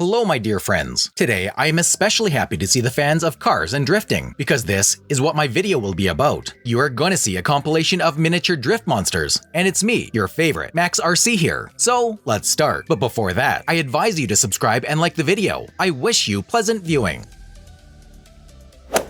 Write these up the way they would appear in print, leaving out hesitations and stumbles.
Hello my dear friends. Today I am especially happy to see the fans of cars and drifting, because this is what my video will be about. You are gonna see a compilation of miniature drift monsters, and it's me, your favorite, Max RC here. So let's start. But before that, I advise you to subscribe and like the video. I wish you pleasant viewing.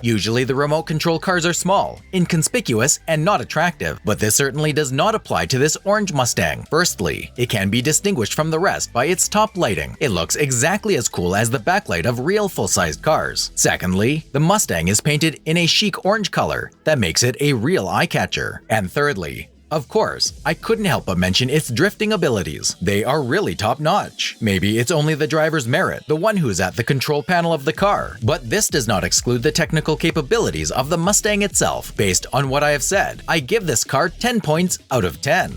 Usually the remote control cars are small, inconspicuous, and not attractive, but this certainly does not apply to this orange Mustang. Firstly, it can be distinguished from the rest by its top lighting. It looks exactly as cool as the backlight of real full-sized cars. Secondly, the Mustang is painted in a chic orange color that makes it a real eye-catcher. And thirdly, of course, I couldn't help but mention its drifting abilities. They are really top-notch. Maybe it's only the driver's merit, the one who's at the control panel of the car. But this does not exclude the technical capabilities of the Mustang itself. Based on what I have said, I give this car 10 points out of 10.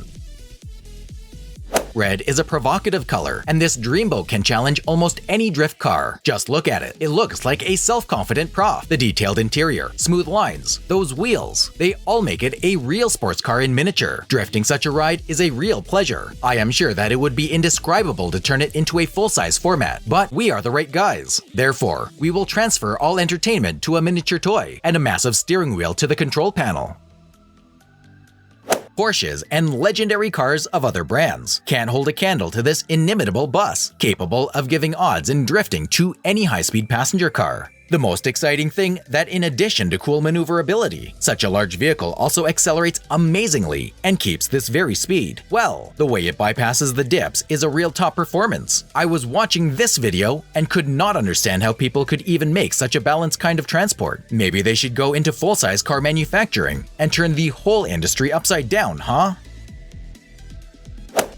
Red is a provocative color, and this dreamboat can challenge almost any drift car. Just look at it. It looks like a self-confident prof. The detailed interior, smooth lines, those wheels, they all make it a real sports car in miniature. Drifting such a ride is a real pleasure. I am sure that it would be indescribable to turn it into a full-size format, but we are the right guys. Therefore, we will transfer all entertainment to a miniature toy and a massive steering wheel to the control panel. Porsches and legendary cars of other brands can't hold a candle to this inimitable bus, capable of giving odds in drifting to any high-speed passenger car. The most exciting thing that in addition to cool maneuverability, such a large vehicle also accelerates amazingly and keeps this very speed. Well, the way it bypasses the dips is a real top performance. I was watching this video and could not understand how people could even make such a balanced kind of transport. Maybe they should go into full-size car manufacturing and turn the whole industry upside down, huh?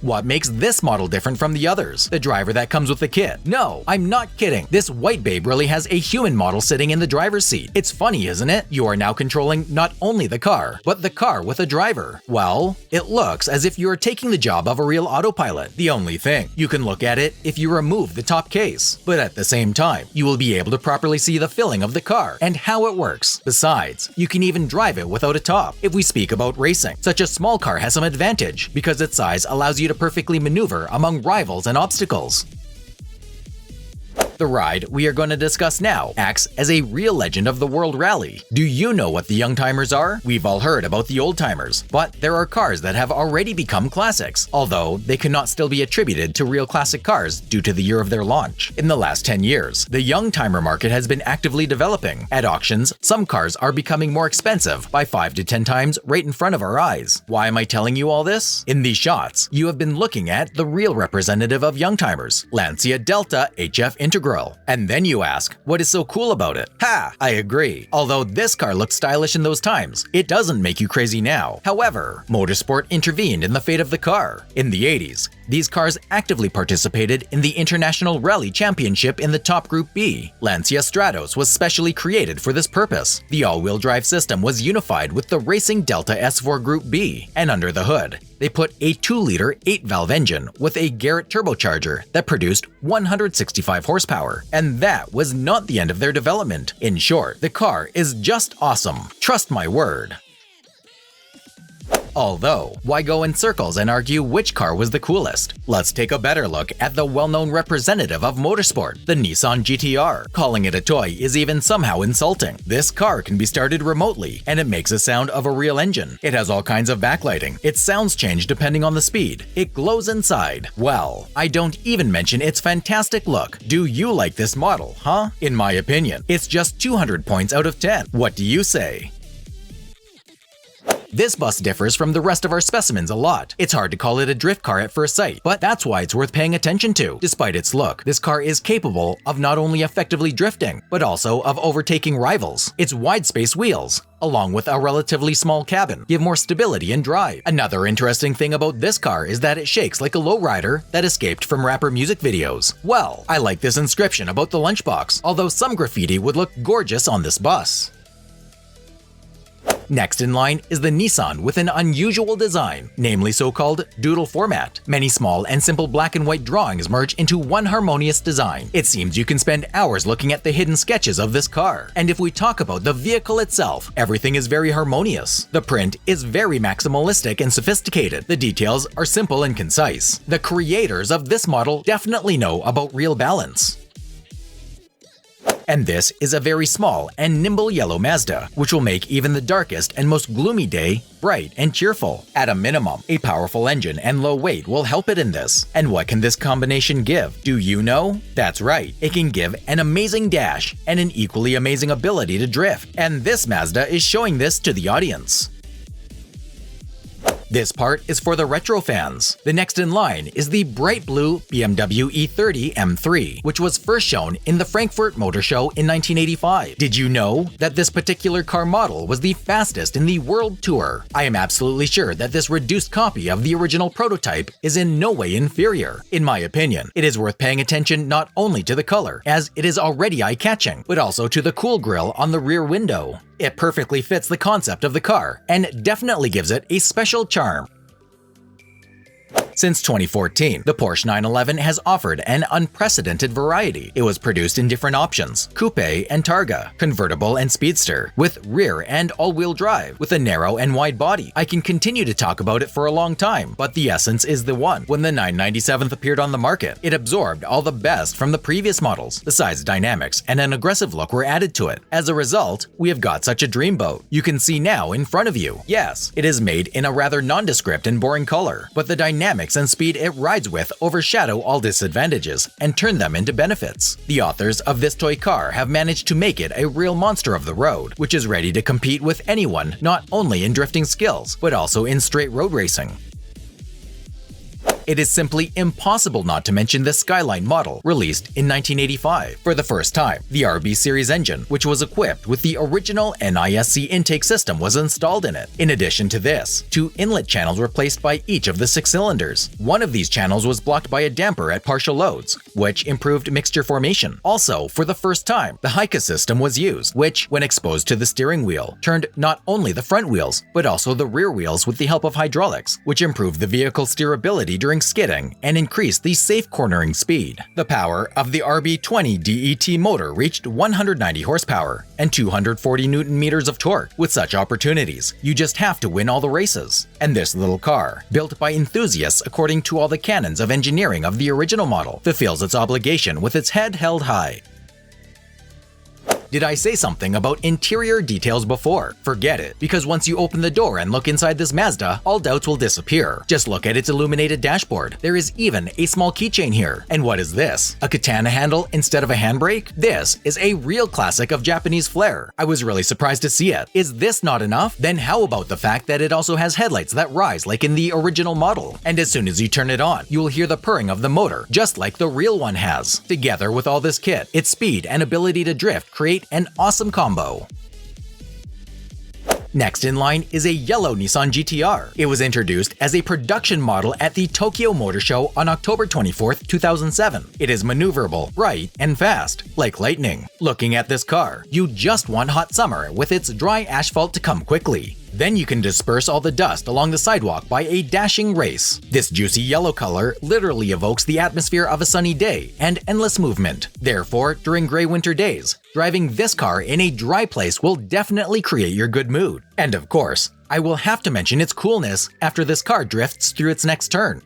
What makes this model different from the others? The driver that comes with the kit. No, I'm not kidding. This white babe really has a human model sitting in the driver's seat. It's funny, isn't it? You are now controlling not only the car, but the car with a driver. Well, it looks as if you are taking the job of a real autopilot. The only thing, you can look at it if you remove the top case. But at the same time, you will be able to properly see the filling of the car and how it works. Besides, you can even drive it without a top. If we speak about racing, such a small car has some advantage because its size allows you to perfectly maneuver among rivals and obstacles. The ride we are going to discuss now acts as a real legend of the World Rally. Do you know what the young timers are? We've all heard about the old timers, but there are cars that have already become classics, although they cannot still be attributed to real classic cars due to the year of their launch. In the last 10 years, the young timer market has been actively developing. At auctions, some cars are becoming more expensive by 5 to 10 times right in front of our eyes. Why am I telling you all this? In these shots, you have been looking at the real representative of young timers, Lancia Delta HF Integral. And then you ask, what is so cool about it? Ha! I agree. Although this car looked stylish in those times, it doesn't make you crazy now. However, motorsport intervened in the fate of the car. In the 80s, these cars actively participated in the International Rally Championship in the Top Group B. Lancia Stratos was specially created for this purpose. The all-wheel drive system was unified with the Racing Delta S4 Group B, and under the hood, they put a 2-liter 8-valve engine with a Garrett turbocharger that produced 165 horsepower. And that was not the end of their development. In short, the car is just awesome. Trust my word. Although, why go in circles and argue which car was the coolest? Let's take a better look at the well-known representative of motorsport, the Nissan GT-R. Calling it a toy is even somehow insulting. This car can be started remotely, and it makes a sound of a real engine. It has all kinds of backlighting. Its sounds change depending on the speed. It glows inside. Well, I don't even mention its fantastic look. Do you like this model, huh? In my opinion, it's just 200 points out of 10. What do you say? This bus differs from the rest of our specimens a lot. It's hard to call it a drift car at first sight, but that's why it's worth paying attention to. Despite its look, this car is capable of not only effectively drifting, but also of overtaking rivals. Its wide-space wheels, along with a relatively small cabin, give more stability and drive. Another interesting thing about this car is that it shakes like a lowrider that escaped from rapper music videos. Well, I like this inscription about the lunchbox, although some graffiti would look gorgeous on this bus. Next in line is the Nissan with an unusual design, namely so-called doodle format. Many small and simple black and white drawings merge into one harmonious design. It seems you can spend hours looking at the hidden sketches of this car. And if we talk about the vehicle itself, everything is very harmonious. The print is very maximalistic and sophisticated. The details are simple and concise. The creators of this model definitely know about real balance. And this is a very small and nimble yellow Mazda, which will make even the darkest and most gloomy day bright and cheerful. At a minimum, a powerful engine and low weight will help it in this. And what can this combination give? Do you know? That's right, it can give an amazing dash and an equally amazing ability to drift. And this Mazda is showing this to the audience. This part is for the retro fans. The next in line is the bright blue BMW E30 M3, which was first shown in the Frankfurt Motor Show in 1985. Did you know that this particular car model was the fastest in the World Tour? I am absolutely sure that this reduced copy of the original prototype is in no way inferior. In my opinion, it is worth paying attention not only to the color, as it is already eye-catching, but also to the cool grille on the rear window. It perfectly fits the concept of the car and definitely gives it a special charm. Since 2014, the Porsche 911 has offered an unprecedented variety. It was produced in different options: coupe and targa, convertible and speedster, with rear and all-wheel drive, with a narrow and wide body. I can continue to talk about it for a long time, but the essence is the one. When the 997 appeared on the market, it absorbed all the best from the previous models. The size dynamics and an aggressive look were added to it. As a result, we have got such a dreamboat. You can see now in front of you. Yes, it is made in a rather nondescript and boring color, but the dynamics and speed it rides with overshadow all disadvantages and turn them into benefits. The authors of this toy car have managed to make it a real monster of the road, which is ready to compete with anyone not only in drifting skills, but also in straight road racing. It is simply impossible not to mention the Skyline model, released in 1985. For the first time, the RB Series engine, which was equipped with the original NISC intake system, was installed in it. In addition to this, 2 inlet channels were placed by each of the 6 cylinders. One of these channels was blocked by a damper at partial loads, which improved mixture formation. Also, for the first time, the HICA system was used, which, when exposed to the steering wheel, turned not only the front wheels, but also the rear wheels with the help of hydraulics, which improved the vehicle's steerability during skidding and increased the safe cornering speed. The power of the RB20 DET motor reached 190 horsepower and 240 Nm of torque. With such opportunities, you just have to win all the races. And this little car, built by enthusiasts according to all the canons of engineering of the original model, fulfills its obligation with its head held high. Did I say something about interior details before? Forget it, because once you open the door and look inside this Mazda, all doubts will disappear. Just look at its illuminated dashboard. There is even a small keychain here. And what is this? A katana handle instead of a handbrake? This is a real classic of Japanese flair. I was really surprised to see it. Is this not enough? Then how about the fact that it also has headlights that rise like in the original model? And as soon as you turn it on, you will hear the purring of the motor, just like the real one has. Together with all this kit, its speed and ability to drift create an awesome combo. Next in line is a yellow Nissan GT-R. It was introduced as a production model at the Tokyo Motor Show on October 24, 2007. It is maneuverable, bright, and fast, like lightning. Looking at this car, you just want hot summer with its dry asphalt to come quickly. Then you can disperse all the dust along the sidewalk by a dashing race. This juicy yellow color literally evokes the atmosphere of a sunny day and endless movement. Therefore, during gray winter days, driving this car in a dry place will definitely create your good mood. And of course, I will have to mention its coolness after this car drifts through its next turn.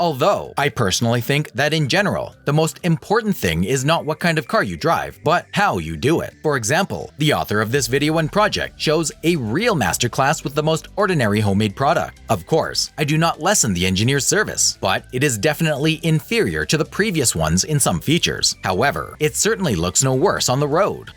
Although, I personally think that in general, the most important thing is not what kind of car you drive, but how you do it. For example, the author of this video and project shows a real masterclass with the most ordinary homemade product. Of course, I do not lessen the engineer's service, but it is definitely inferior to the previous ones in some features. However, it certainly looks no worse on the road.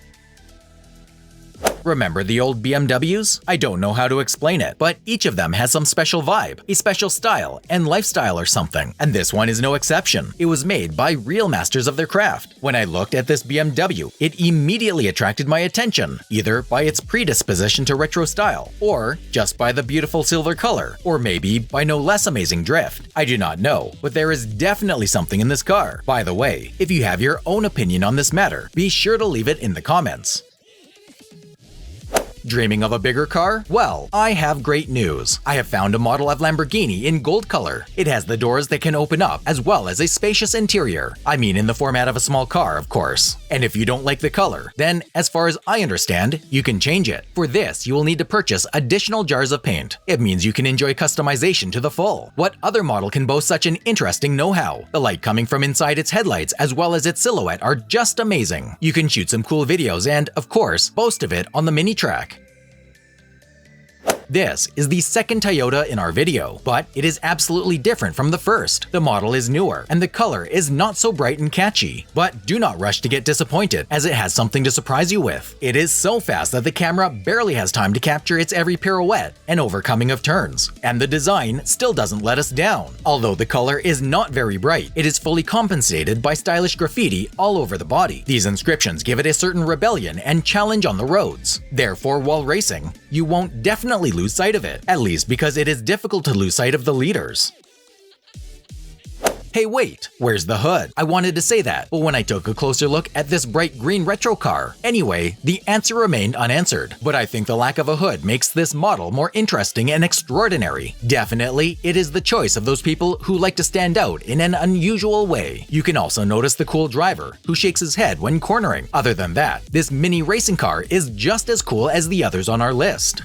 Remember the old BMWs? I don't know how to explain it, but each of them has some special vibe, a special style and lifestyle or something, and this one is no exception. It was made by real masters of their craft. When I looked at this BMW, it immediately attracted my attention, either by its predisposition to retro style, or just by the beautiful silver color, or maybe by no less amazing drift. I do not know, but there is definitely something in this car. By the way, if you have your own opinion on this matter, be sure to leave it in the comments. Dreaming of a bigger car? Well, I have great news. I have found a model of Lamborghini in gold color. It has the doors that can open up, as well as a spacious interior. I mean in the format of a small car, of course. And if you don't like the color, then, as far as I understand, you can change it. For this, you will need to purchase additional jars of paint. It means you can enjoy customization to the full. What other model can boast such an interesting know-how? The light coming from inside its headlights as well as its silhouette are just amazing. You can shoot some cool videos and, of course, boast of it on the mini track. This is the second Toyota in our video, but it is absolutely different from the first. The model is newer, and the color is not so bright and catchy. But do not rush to get disappointed, as it has something to surprise you with. It is so fast that the camera barely has time to capture its every pirouette and overcoming of turns. And the design still doesn't let us down. Although the color is not very bright, it is fully compensated by stylish graffiti all over the body. These inscriptions give it a certain rebellion and challenge on the roads. Therefore, while racing, you won't definitely lose sight of it, at least because it is difficult to lose sight of the leaders. Hey wait, where's the hood? I wanted to say that, but when I took a closer look at this bright green retro car, anyway, the answer remained unanswered. But I think the lack of a hood makes this model more interesting and extraordinary. Definitely, it is the choice of those people who like to stand out in an unusual way. You can also notice the cool driver, who shakes his head when cornering. Other than that, this mini racing car is just as cool as the others on our list.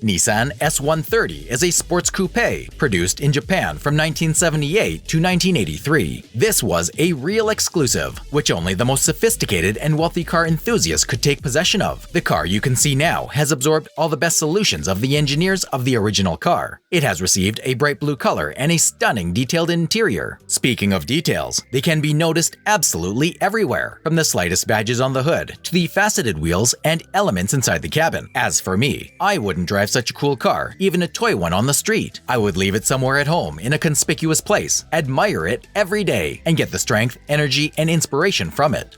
Nissan S130 is a sports coupe produced in Japan from 1978 to 1983. This was a real exclusive, which only the most sophisticated and wealthy car enthusiasts could take possession of. The car you can see now has absorbed all the best solutions of the engineers of the original car. It has received a bright blue color and a stunning detailed interior. Speaking of details, they can be noticed absolutely everywhere, from the slightest badges on the hood to the faceted wheels and elements inside the cabin. As for me, I wouldn't drive such a cool car, even a toy one on the street. I would leave it somewhere at home in a conspicuous place, admire it every day, and get the strength, energy, and inspiration from it.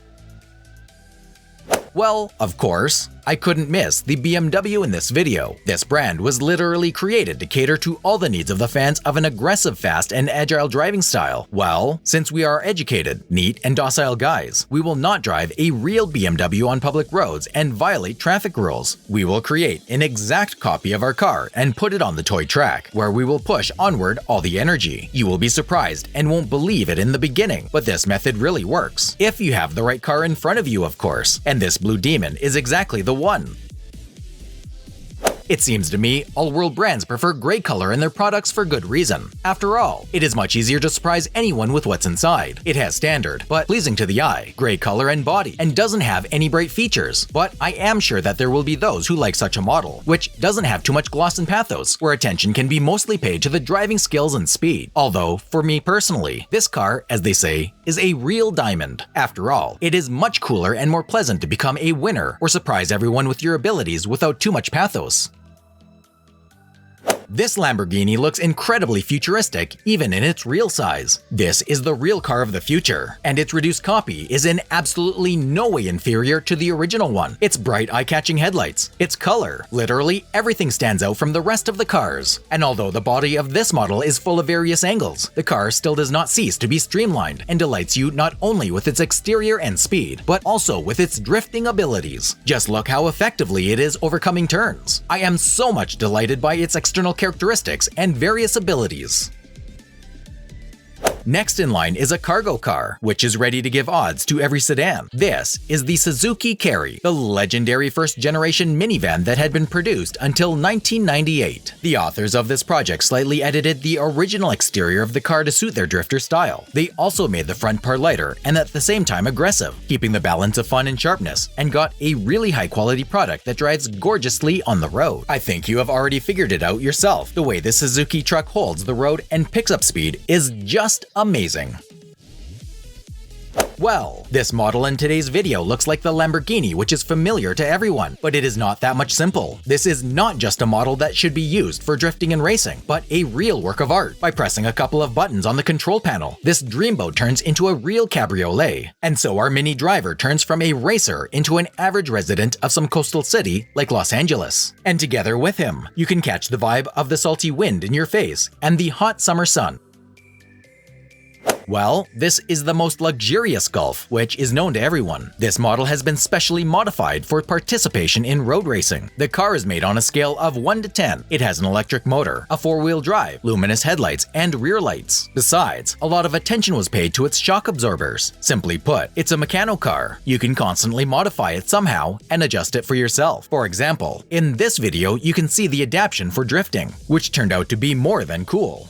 Well, of course, I couldn't miss the BMW in this video. This brand was literally created to cater to all the needs of the fans of an aggressive, fast, and agile driving style. Well, since we are educated, neat, and docile guys, we will not drive a real BMW on public roads and violate traffic rules. We will create an exact copy of our car and put it on the toy track, where we will push onward all the energy. You will be surprised and won't believe it in the beginning, but this method really works. If you have the right car in front of you, of course, and this Blue Demon is exactly the one. It seems to me all world brands prefer gray color in their products for good reason. After all, it is much easier to surprise anyone with what's inside. It has standard, but pleasing to the eye, gray color and body, and doesn't have any bright features. But I am sure that there will be those who like such a model, which doesn't have too much gloss and pathos, where attention can be mostly paid to the driving skills and speed. Although, for me personally, this car, as they say, is a real diamond. After all, it is much cooler and more pleasant to become a winner or surprise everyone with your abilities without too much pathos. This Lamborghini looks incredibly futuristic, even in its real size. This is the real car of the future, and its reduced copy is in absolutely no way inferior to the original one. Its bright, eye-catching headlights, its color, literally everything stands out from the rest of the cars. And although the body of this model is full of various angles, the car still does not cease to be streamlined and delights you not only with its exterior and speed, but also with its drifting abilities. Just look how effectively it is overcoming turns. I am so much delighted by its external characteristics and various abilities. Next in line is a cargo car, which is ready to give odds to every sedan. This is the Suzuki Carry, the legendary first-generation minivan that had been produced until 1998. The authors of this project slightly edited the original exterior of the car to suit their drifter style. They also made the front part lighter and at the same time aggressive, keeping the balance of fun and sharpness, and got a really high-quality product that drives gorgeously on the road. I think you have already figured it out yourself. The way the Suzuki truck holds the road and picks up speed is just amazing. Well, this model in today's video looks like the Lamborghini, which is familiar to everyone, but it is not that much simple. This is not just a model that should be used for drifting and racing, but a real work of art. By pressing a couple of buttons on the control panel, this dreamboat turns into a real cabriolet. And so our mini driver turns from a racer into an average resident of some coastal city like Los Angeles. And together with him, you can catch the vibe of the salty wind in your face and the hot summer sun. Well, this is the most luxurious Golf, which is known to everyone. This model has been specially modified for participation in road racing. The car is made on a scale of 1 to 10. It has an electric motor, a 4-wheel drive, luminous headlights, and rear lights. Besides, a lot of attention was paid to its shock absorbers. Simply put, it's a mechano car. You can constantly modify it somehow and adjust it for yourself. For example, in this video you can see the adaptation for drifting, which turned out to be more than cool.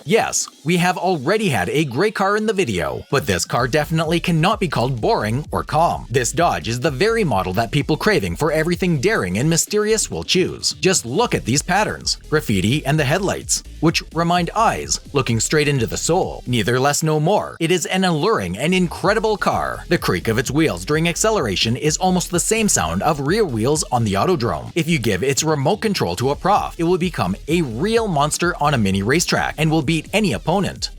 Yes, we have already had a great car in the video, but this car definitely cannot be called boring or calm. This Dodge is the very model that people craving for everything daring and mysterious will choose. Just look at these patterns, graffiti and the headlights, which remind eyes looking straight into the soul. Neither less nor more, it is an alluring and incredible car. The creak of its wheels during acceleration is almost the same sound of rear wheels on the Autodrome. If you give its remote control to a prof, it will become a real monster on a mini racetrack and will beat any opponent.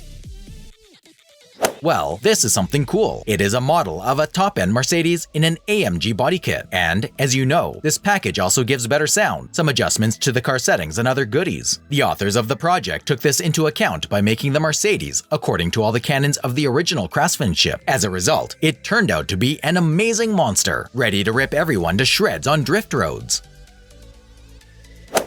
Well, this is something cool. It is a model of a top-end Mercedes in an AMG body kit, and, as you know, this package also gives better sound, some adjustments to the car settings and other goodies. The authors of the project took this into account by making the Mercedes according to all the canons of the original craftsmanship. As a result, it turned out to be an amazing monster, ready to rip everyone to shreds on drift roads.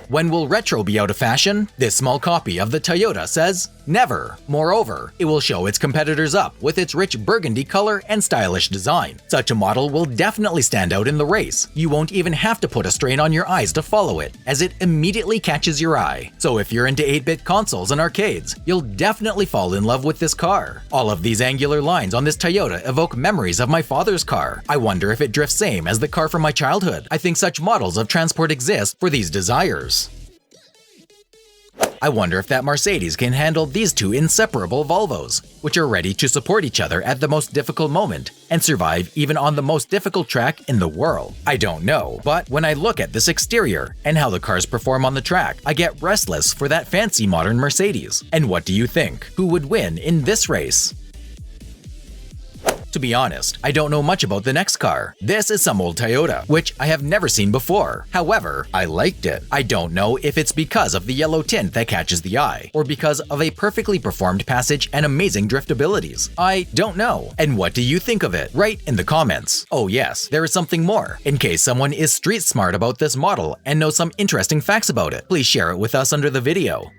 When will retro be out of fashion? This small copy of the Toyota says never. Moreover, it will show its competitors up with its rich burgundy color and stylish design. Such a model will definitely stand out in the race. You won't even have to put a strain on your eyes to follow it, as it immediately catches your eye. So if you're into 8-bit consoles and arcades, you'll definitely fall in love with this car. All of these angular lines on this Toyota evoke memories of my father's car. I wonder if it drifts same as the car from my childhood. I think such models of transport exist for these desires. I wonder if that Mercedes can handle these two inseparable Volvos, which are ready to support each other at the most difficult moment and survive even on the most difficult track in the world. I don't know, but when I look at this exterior and how the cars perform on the track, I get restless for that fancy modern Mercedes. And what do you think? Who would win in this race? To be honest, I don't know much about the next car. This is some old Toyota, which I have never seen before. However, I liked it. I don't know if it's because of the yellow tint that catches the eye, or because of a perfectly performed passage and amazing drift abilities. I don't know. And what do you think of it? Write in the comments. Oh yes, there is something more. In case someone is street smart about this model and knows some interesting facts about it, please share it with us under the video.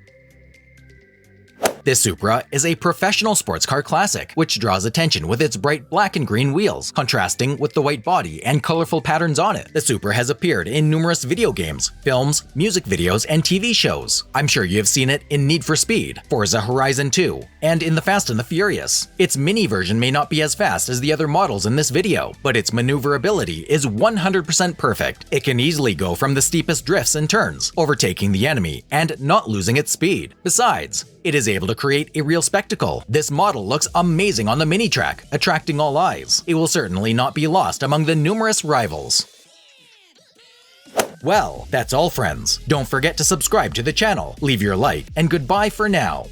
This Supra is a professional sports car classic, which draws attention with its bright black and green wheels, contrasting with the white body and colorful patterns on it. The Supra has appeared in numerous video games, films, music videos, and TV shows. I'm sure you have seen it in Need for Speed, Forza Horizon 2, and in The Fast and the Furious. Its mini version may not be as fast as the other models in this video, but its maneuverability is 100% perfect. It can easily go from the steepest drifts and turns, overtaking the enemy and not losing its speed. Besides, it is able to create a real spectacle. This model looks amazing on the mini track, attracting all eyes. It will certainly not be lost among the numerous rivals. Well, that's all friends. Don't forget to subscribe to the channel, leave your like, and goodbye for now.